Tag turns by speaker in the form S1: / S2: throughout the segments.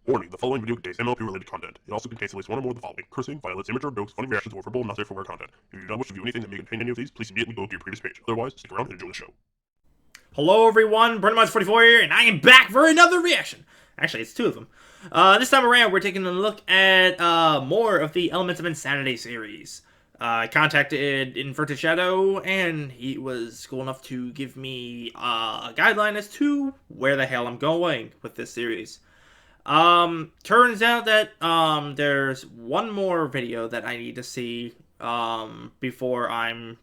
S1: Warning, the following video contains MLP-related content. It also contains at least one or more of the following: cursing, violence, immature jokes, funny reactions, or verbal, not safe for work content. If you do not wish to view anything that may contain any of these, please immediately go to your previous page. Otherwise, stick around and enjoy the show.
S2: Hello everyone, Brony44 here, and I am back for another reaction. Actually, it's two of them. This time around, we're taking a look at more of the Elements of Insanity series. I contacted Inverted Shadow, and he was cool enough to give me a guideline as to where the hell I'm going with this series. Turns out that there's one more video that I need to see before I'm,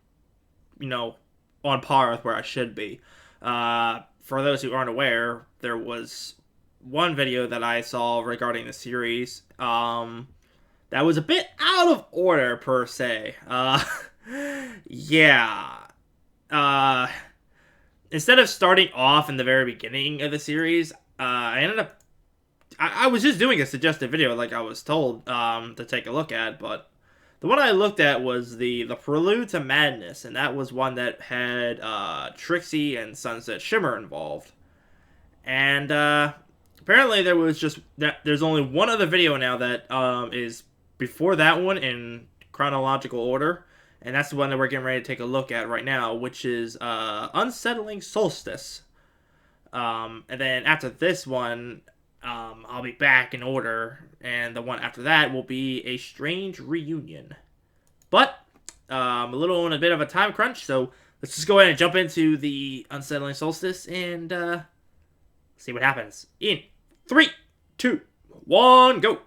S2: on par with where I should be. For those who aren't aware, there was one video that I saw regarding the series that was a bit out of order, per se. Instead of starting off in the very beginning of the series, I was just doing a suggested video like I was told to take a look at, but the one I looked at was the Prelude to Madness, and that was one that had Trixie and Sunset Shimmer involved. And apparently there's only one other video now that is before that one in chronological order, and that's the one that we're getting ready to take a look at right now, which is Unsettling Solstice. And then after this one, I'll be back in order, and the one after that will be A Strange Reunion. But I'm a little on a bit of a time crunch, so let's just go ahead and jump into the Unsettling Solstice and see what happens. In 3, 2, 1, go!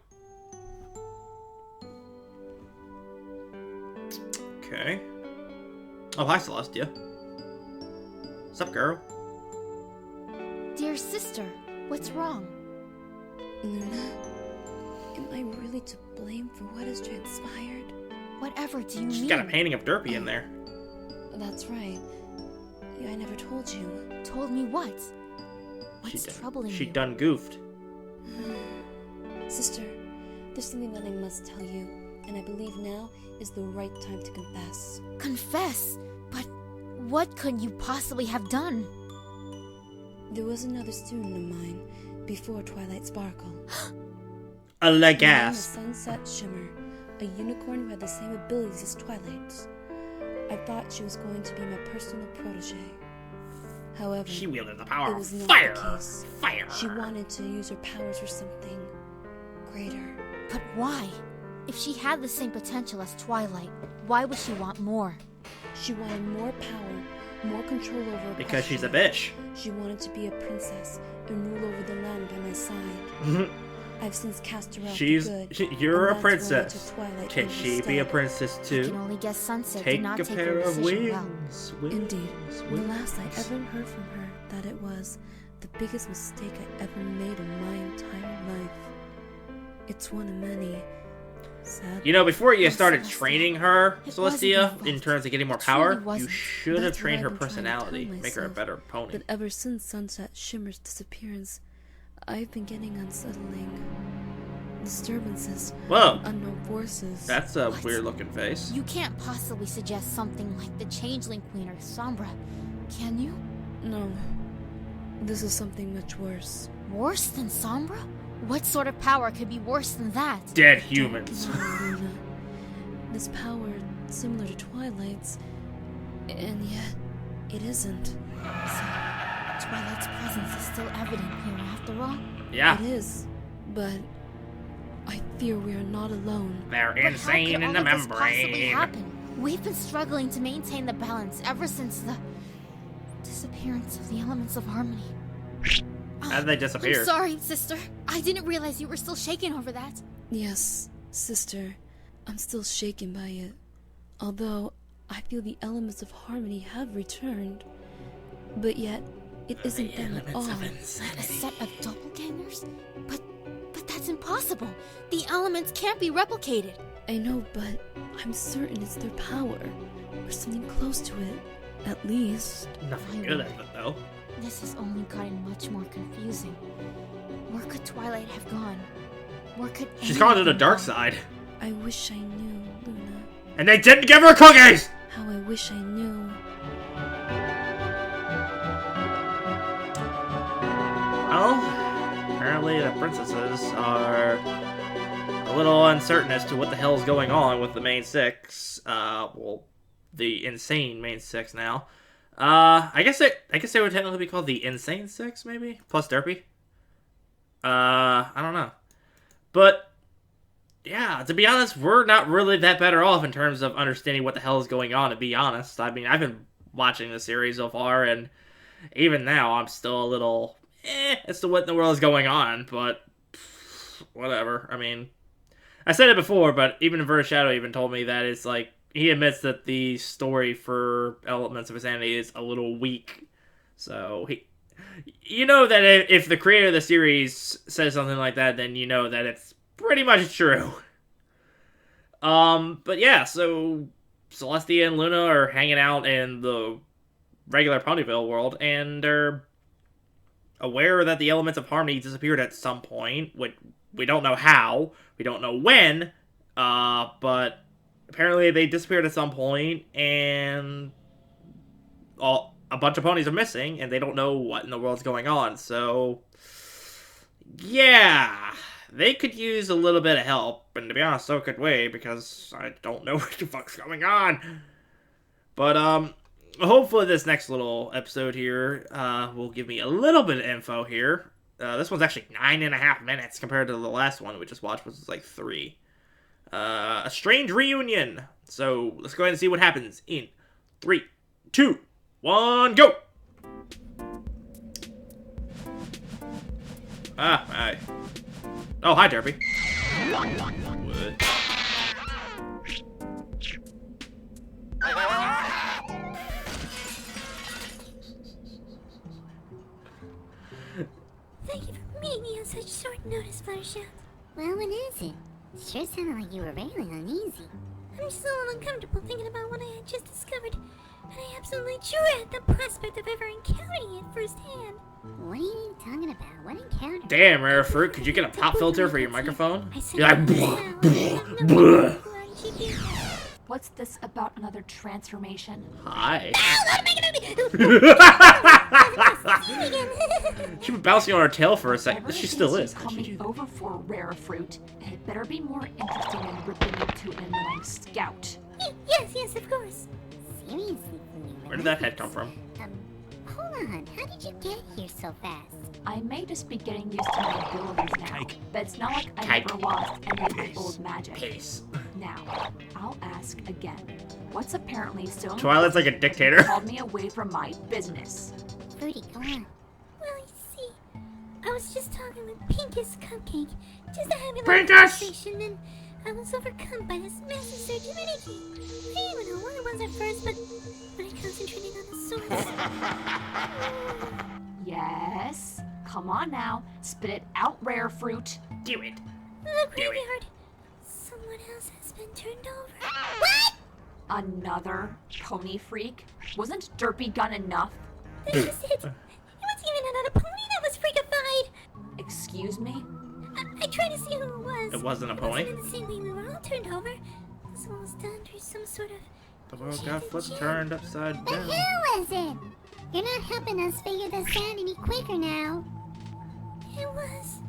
S2: Okay. Oh, hi, Celestia. What's up, girl?
S3: Dear sister, what's wrong?
S4: Luna, am I really to blame for what has transpired?
S3: Whatever do you mean?
S2: She's got a painting of Derpy in there.
S4: That's right. Yeah, I never told you.
S3: Told me what? What's troubling you?
S2: She done goofed.
S4: Sister, there's something that I must tell you, and I believe now is the right time to confess.
S3: Confess? But what could you possibly have done?
S4: There was another student of mine before Twilight Sparkle.
S2: A leg
S4: Her name
S2: ass.
S4: was Sunset Shimmer, a unicorn who had the same abilities as Twilight. I thought she was going to be my personal protege. However,
S2: She wielded the power
S4: it
S2: of
S4: was not
S2: fire.
S4: the case.
S2: Fire.
S4: She wanted to use her powers for something greater.
S3: But why? If she had the same potential as Twilight, why would she want more?
S4: She wanted more power, more control over her
S2: Because she's a
S4: protege.
S2: bitch.
S4: She wanted to be a princess and rule over the land by my side. I've since cast her out for good,
S2: You're a
S4: and that's why I
S2: princess.
S4: took Twilight
S2: Can
S4: over
S2: she be a
S4: instead.
S2: princess
S3: I
S2: too?
S3: can only guess Sunset
S2: Take
S3: did not
S2: a
S3: take
S2: pair
S3: her
S2: of
S3: decision well.
S2: wings.
S4: Indeed, the
S2: wings.
S4: last I ever heard from her, that it was the biggest mistake I ever made in my entire life. It's one of many. Sad.
S2: Before you
S3: Yes,
S2: started
S3: Celestia.
S2: training her,
S3: It wasn't your
S2: Celestia,
S3: fault.
S2: in terms of getting more
S3: It truly
S2: power, you
S3: wasn't.
S2: should have
S4: That's what
S2: trained her
S4: I've been trying to tell
S2: personality. Make her a
S4: myself.
S2: better pony.
S4: But ever since Sunset Shimmer's disappearance, I've been getting unsettling disturbances,
S2: Whoa,
S4: unknown forces.
S2: that's a
S3: What?
S2: weird looking face.
S3: You can't possibly suggest something like the Changeling Queen or Sombra, can you?
S4: No, this is something much worse.
S3: Worse than Sombra? What sort of power could be worse than that?
S2: Dead humans.
S4: No, Luna. This power similar to Twilight's, and yet it isn't.
S3: So, Twilight's presence is still evident here after all?
S2: Yeah,
S4: It is, but I fear we are not alone.
S2: they're
S3: But how
S2: insane
S3: could
S2: in
S3: all
S2: the
S3: of this possibly
S2: membrane.
S3: happen? We've been struggling to maintain the balance ever since the disappearance of the elements of harmony.
S2: How did they disappear?
S3: I'm sorry, sister. I didn't realize you were still shaken over that.
S4: Yes, sister, I'm still shaken by it. Although I feel the elements of harmony have returned, but yet it isn't them at all.
S3: A set of doppelgangers? But that's impossible. The elements can't be replicated.
S4: I know, but I'm certain it's their power, or something close to it, at least.
S2: Nothing good at it though.
S3: This has only gotten much more confusing. Where could Twilight have gone? Where could
S2: She's
S3: anyone
S2: gone to the
S3: have
S2: dark
S3: gone?
S2: side.
S4: I wish I knew, Luna.
S2: And they didn't give her cookies!
S4: How I wish I knew.
S2: Well, apparently apparently the princesses are a little uncertain as to what the hell's going on with the main six. Well, the insane main six now. I guess they would technically be called the Insane Six, maybe? Plus Derpy? I don't know. But, yeah, to be honest, we're not really that better off in terms of understanding what the hell is going on, to be honest. I mean, I've been watching the series so far, and even now, I'm still a little as to what in the world is going on, but whatever. I mean, I said it before, but even Inverted Shadow even told me that it's like, he admits that the story for Elements of Insanity is a little weak. So, you know that if the creator of the series says something like that, then you know that it's pretty much true. But yeah, so Celestia and Luna are hanging out in the regular Ponyville world, and they're aware that the Elements of Harmony disappeared at some point. We don't know how, we don't know when, but apparently they disappeared at some point, and a bunch of ponies are missing, and they don't know what in the world's going on. So, yeah, they could use a little bit of help, and to be honest, so could we, because I don't know what the fuck's going on. But, hopefully this next little episode here will give me a little bit of info here. This one's actually 9.5 minutes compared to the last one we just watched, which was like 3. A strange reunion. So let's go ahead and see what happens in 3, 2, 1, go! Hi. Oh, hi, Derpy. What?
S5: Thank you for meeting me on such short notice, Fluttershy. Well, what is it? Sure sounded like you were very uneasy. I'm just a little uncomfortable thinking about what I had just discovered, and I absolutely dread the prospect of ever encountering it firsthand. What are you talking about? What encounter?
S2: Damn, Rare Fruit, could you get a pop filter for your microphone?
S5: I said
S2: You're like,
S5: bleh.
S6: What's this about another transformation?
S2: hi.
S5: Again.
S2: She was bouncing on her tail for a second. She still is.
S6: Coming over for rare fruit, and it better be more interesting than ripping into an annoying scout.
S5: Yes, of course. Seriously,
S2: Where did that head come from?
S5: Hold on. How did you get here so fast?
S6: I may just be getting used to my abilities now, but it's not like I never lost any of my old magic.
S2: Pace.
S6: Now, I'll ask again. What's apparently so
S2: Twilight's like a dictator.
S6: called me away from my business?
S5: Fruity, come on. Well, you see, I was just talking with Pinkus Cupcake, just having a little
S2: Pinkus!
S5: conversation, and I was overcome by this massive surge of energy. I didn't even know what it was at first, but when I concentrated on the source...
S6: Yes? Come on now. Spit it out, rare fruit.
S2: Do it.
S5: The graveyard. Someone else has been turned over. What?
S6: Another pony freak? Wasn't Derpy Gun enough?
S5: This is it. It wasn't even another pony that was freakified.
S6: Excuse me?
S5: I tried to see who it was.
S2: It wasn't a pony?
S5: It wasn't in the same way we were all turned over. This one was done through some sort of...
S2: The world got flipped, turned upside
S5: The
S2: down.
S5: hell was it? You're not helping us figure this out any quicker now. It was...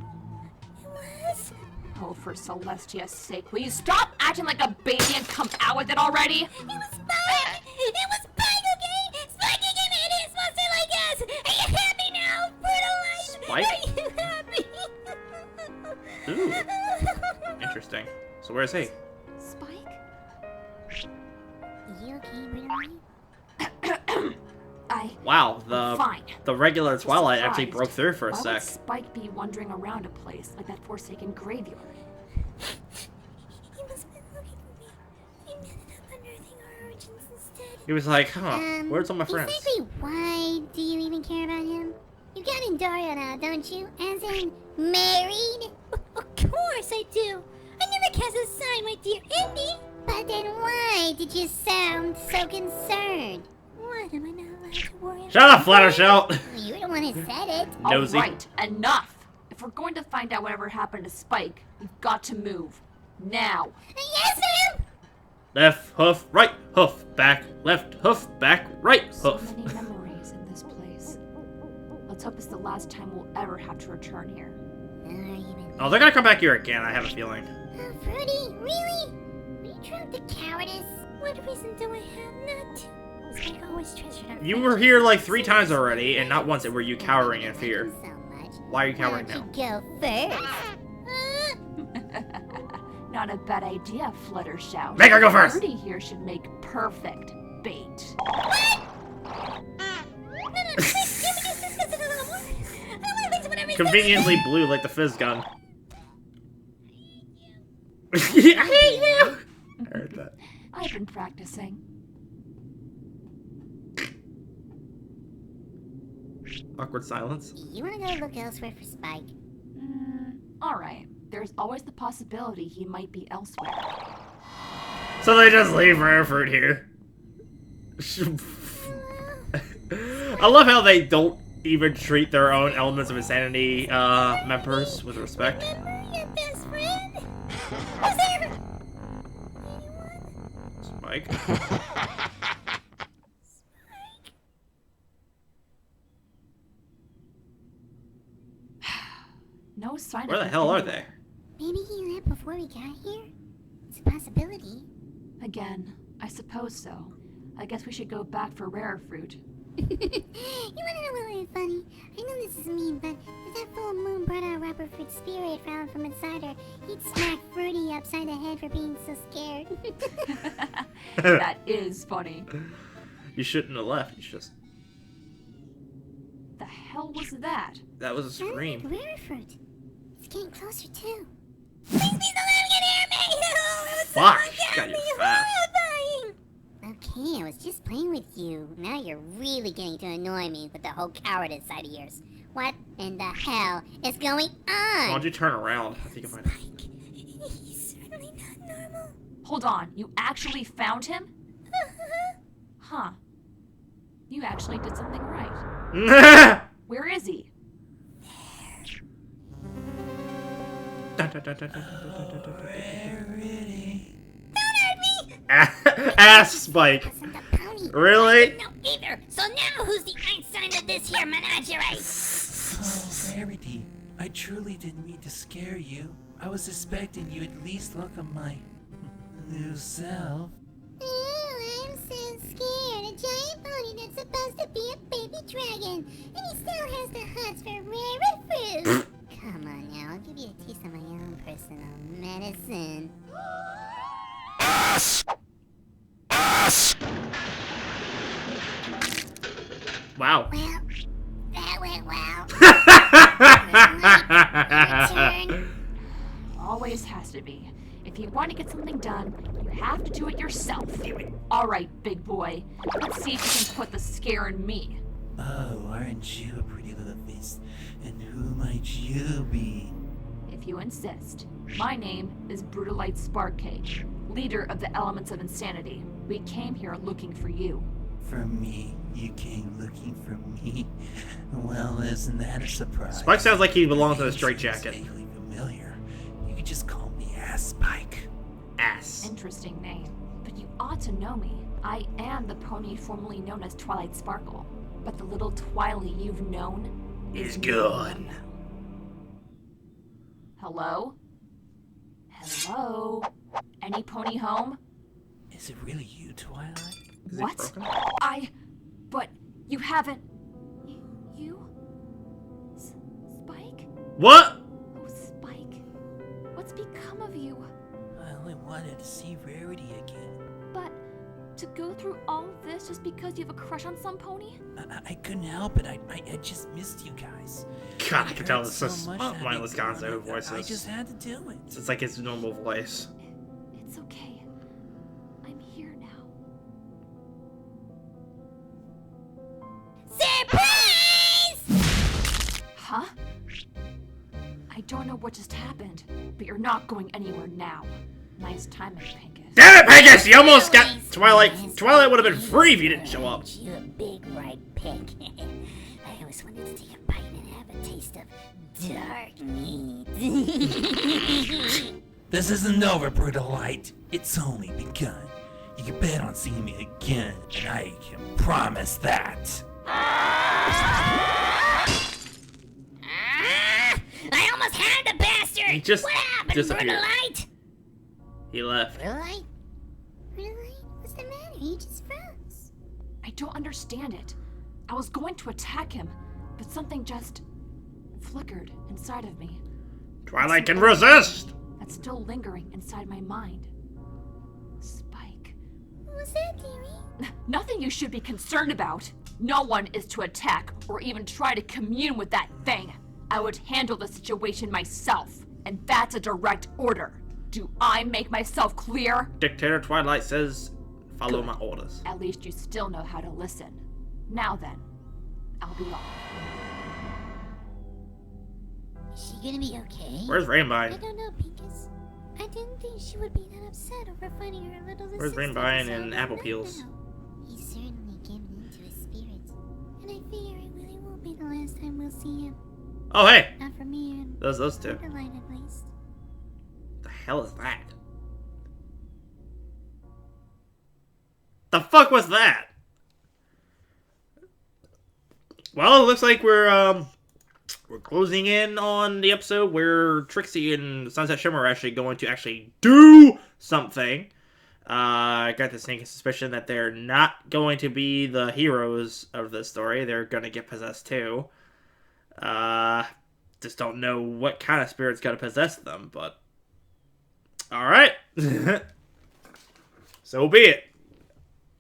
S6: Oh, for Celestia's sake, will you stop acting like a baby and come out with it already?
S5: It was Spike! It was Spike, okay? Spike came in and supposed to like us! Are you happy now? Fertilize!
S2: Spike?
S5: Are you happy?
S2: Ooh. Interesting. So where's he?
S6: Spike?
S5: You okay, Brony?
S2: Wow,
S6: Fine.
S2: the regular
S6: Just
S2: Twilight actually
S6: surprised.
S2: broke through for a
S6: Why
S2: sec.
S6: would Spike be wandering around a place like that forsaken graveyard?
S5: He must have been looking for me. He ended up unearthing our origins instead.
S2: He was like, where's all my friends?
S5: Exactly why do you even care about him? You got Indaria now, don't you? As in, married? Of course I do. I never cast a sign, my dear Indy. But then why did you sound so concerned? What, am I not allowed to worry about?
S2: Shut up, Fluttershy!
S5: You're the one who said it.
S2: Nosy.
S6: Alright, enough! If we're going to find out whatever happened to Spike, we've got to move. Now.
S5: Yes, ma'am!
S2: Left hoof, right hoof, back, left hoof, back, right
S6: So
S2: hoof.
S6: many memories in this place. Let's hope it's the last time we'll ever have to return here.
S5: argument.
S2: Oh, they're gonna come back here again, I have a feeling.
S5: Oh, Fruity, really? You dropped the cowardice. What reason do I have not to? Spike always treasured our
S2: You were here like 3 times already, and not once were you cowering in fear.
S5: So much.
S2: Why are you cowering
S5: Why
S2: now?
S5: don't you go first?
S6: Not a bad idea, Fluttershy.
S2: Make her go first!
S6: Fruity here should make perfect bait.
S2: Conveniently blue like the fizz gun. I hate you! I heard that.
S6: I've been practicing.
S2: Awkward silence.
S5: You wanna go look elsewhere for Spike?
S6: Alright. There's always the possibility he might be elsewhere.
S2: So they just leave rare fruit here. I love how they don't even treat their own elements of insanity members with respect.
S5: Remember your best friend? Was there
S2: Spike.
S6: No sign
S2: Where
S6: of
S2: the
S6: him
S2: hell are
S6: anywhere.
S2: they?
S5: Maybe he left before we got here? It's a possibility.
S6: Again, I suppose so. I guess we should go back for rarer fruit.
S5: You wanna know what would be funny? I know this is mean, but if that full moon brought out Rapper Fruit's spirit found from inside her, he'd smack Fruity upside the head for being so scared.
S6: That is funny.
S2: You shouldn't have left. You just.
S6: The hell was that?
S2: That was a scream.
S5: Rare Fruit. It's getting closer too. Please don't let him get near me! No, it was
S2: Fuck,
S5: so
S2: she got you
S5: uncanny,
S2: fast.
S5: horrifying. Okay, I was just playing with you. Now you're really getting to annoy me with the whole cowardice side of yours. What in the hell is going
S2: Why
S5: on?
S2: don't you turn around? I think I might.
S5: Spike, he's certainly not normal.
S6: Hold on, you actually found him? Huh. You actually did something right. Where is he?
S2: Ass Spike.
S5: Wasn't the pony.
S2: Really?
S5: No, either. So now who's the Einstein of this here menagerie?
S7: Oh, Rarity, I truly didn't mean to scare you. I was expecting you at least look at my new self.
S5: Oh, I'm so scared. A giant pony that's supposed to be a baby dragon. And he still has the hots for rare fruit. Come on now, I'll give you a taste of my own personal medicine.
S2: Wow.
S5: Well, that went well. Your turn.
S6: Always has to be. If you want to get something done, you have to do it yourself. Alright, big boy. Let's see if you can put the scare in me.
S7: Oh, aren't you a pretty little beast? And who might you be?
S6: If you insist. My name is Brutalite Sparkcake, leader of the Elements of Insanity. We came here looking for you.
S7: For me? You came looking for me? Well, isn't that a surprise?
S2: Spike sounds like he belongs in a
S7: Your face
S2: straitjacket.
S7: is vaguely familiar. You could just call me Ass Spike.
S2: Ass.
S6: Interesting name. But you ought to know me. I am the pony formerly known as Twilight Sparkle. But the little Twilight you've known
S2: Is good.
S6: Hello? Hello? Any pony home?
S7: Is it really you, Twilight?
S2: Is he
S6: What?
S2: broken?
S6: But you haven't. You? Spike?
S2: What?
S6: Oh, Spike. What's become of you?
S7: I only wanted to see Rarity again.
S6: But to go through all of this just because you have a crush on some pony?
S7: I couldn't help it. I just missed you guys.
S2: God, I
S7: It
S2: can tell
S7: hurt
S2: this
S7: so
S2: is
S7: much
S2: mindless
S7: having
S2: Gonzo
S7: gone like that. I
S2: voices.
S7: just had to do it.
S2: It's like his normal voice.
S6: It's okay. I'm here now.
S5: Surprise!
S6: Huh? I don't know what just happened, but you're not going anywhere now. Nice timing, Pinkus.
S2: Damn it, Pegasus! You almost got Twilight. Twilight would have been free if you didn't show up.
S5: You a big right pig. I always wanted to take a bite and have a taste of dark meat.
S7: This isn't over, Brutalite. It's only begun. You can bet on seeing me again, and I can promise that.
S5: I almost had
S2: He just
S5: What happened,
S2: disappeared.
S5: Brony?
S2: He left.
S5: Brony? Brony? What's the matter? He just froze.
S6: I don't understand it. I was going to attack him, but something just flickered inside of me.
S2: Twilight can resist!
S6: That's still lingering inside my mind. Spike.
S5: What was that, dearie?
S6: Nothing you should be concerned about. No one is to attack or even try to commune with that thing. I would handle the situation myself, and that's a direct order. Do I make myself clear?
S2: Dictator Twilight says, follow
S6: Good.
S2: my orders.
S6: At least you still know how to listen. Now then, I'll be off.
S5: Is she gonna be okay?
S2: Where's
S5: I
S2: Rainbine?
S5: don't know, Pinkus. I didn't think she would be that upset over finding her little
S2: Where's
S5: sister
S2: Rainbine
S5: so
S2: and
S5: bad
S2: Apple Peels?
S5: now. He's certainly given into his spirit. And I figure it really won't be the last time we'll see him.
S2: Oh, hey!
S5: Not from me and
S2: Those two.
S5: Twilight, at least.
S2: The hell is that? The fuck was that? Well, it looks like we're closing in on the episode where Trixie and Sunset Shimmer are actually going to actually do something. I got the sneaking suspicion that they're not going to be the heroes of this story. They're going to get possessed too. Just don't know what kind of spirit's going to possess them, but alright. So be it.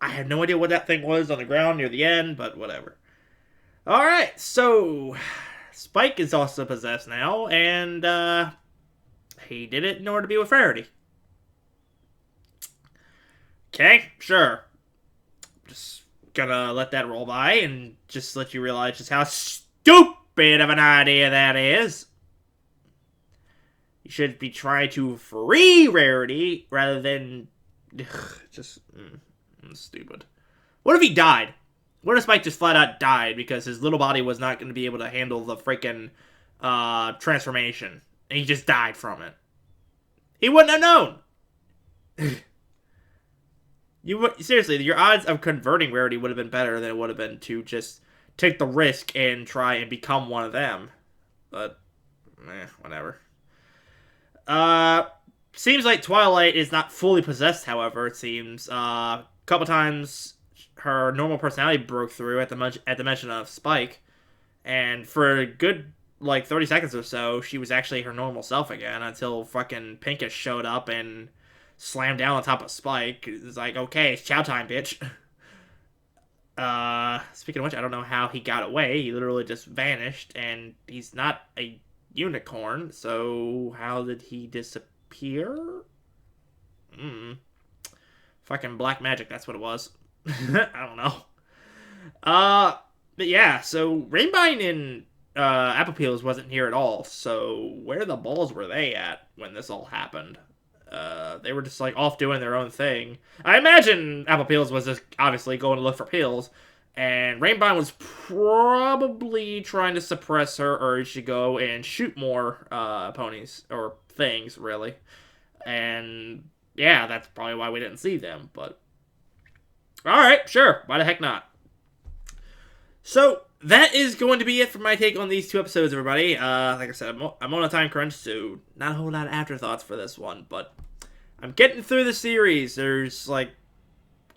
S2: I have no idea what that thing was on the ground near the end, but whatever. Alright, so Spike is also possessed now, and he did it in order to be with Rarity. Okay, sure. Just gonna let that roll by and just let you realize just how stupid of an idea that is. You should be trying to free Rarity rather than just stupid. What if he died? What if Spike just flat out died because his little body was not going to be able to handle the freaking transformation, and he just died from it? He wouldn't have known. Seriously, your odds of converting Rarity would have been better than it would have been to just take the risk and try and become one of them. But, whatever. Seems like Twilight is not fully possessed, however, it seems. A couple times her normal personality broke through at the mention of Spike. And for a good, 30 seconds or so, she was actually her normal self again until fucking Pinkus showed up and slammed down on top of Spike. It's like, okay, it's chow time, bitch. Speaking of which, I don't know how he got away. He literally just vanished, and he's not a unicorn, so how did he disappear? Fucking black magic, that's what it was. I don't know. But yeah, so Rainbine and Apple Peels wasn't here at all, so where the balls were they at when this all happened? They were just off doing their own thing. I imagine Apple Peels was just obviously going to look for Peels, and Rainbine was probably trying to suppress her urge to go and shoot more ponies, or things, really. And yeah, that's probably why we didn't see them, but alright, sure, why the heck not? So, that is going to be it for my take on these two episodes, everybody. Like I said, I'm on a time crunch, so not a whole lot of afterthoughts for this one, but I'm getting through the series. There's about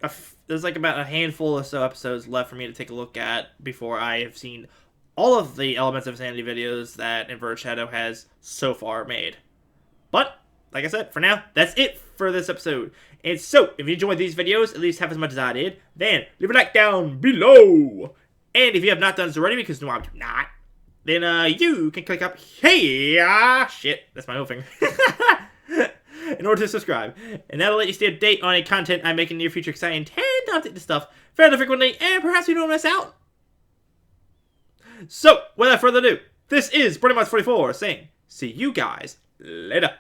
S2: a handful or so episodes left for me to take a look at before I have seen all of the Elements of Insanity videos that Inverted Shadow has so far made. But, like I said, for now, that's it for this episode. And so, if you enjoyed these videos, at least half as much as I did, then leave a like down below. And if you have not done so already, because no, I'm not, then you can click up shit, that's my whole finger, in order to subscribe. And that'll let you stay up to date on any content I make in the near future, because I intend to update this stuff fairly frequently, and perhaps you don't miss out. So, without further ado, this is Brony 44 saying, see you guys later.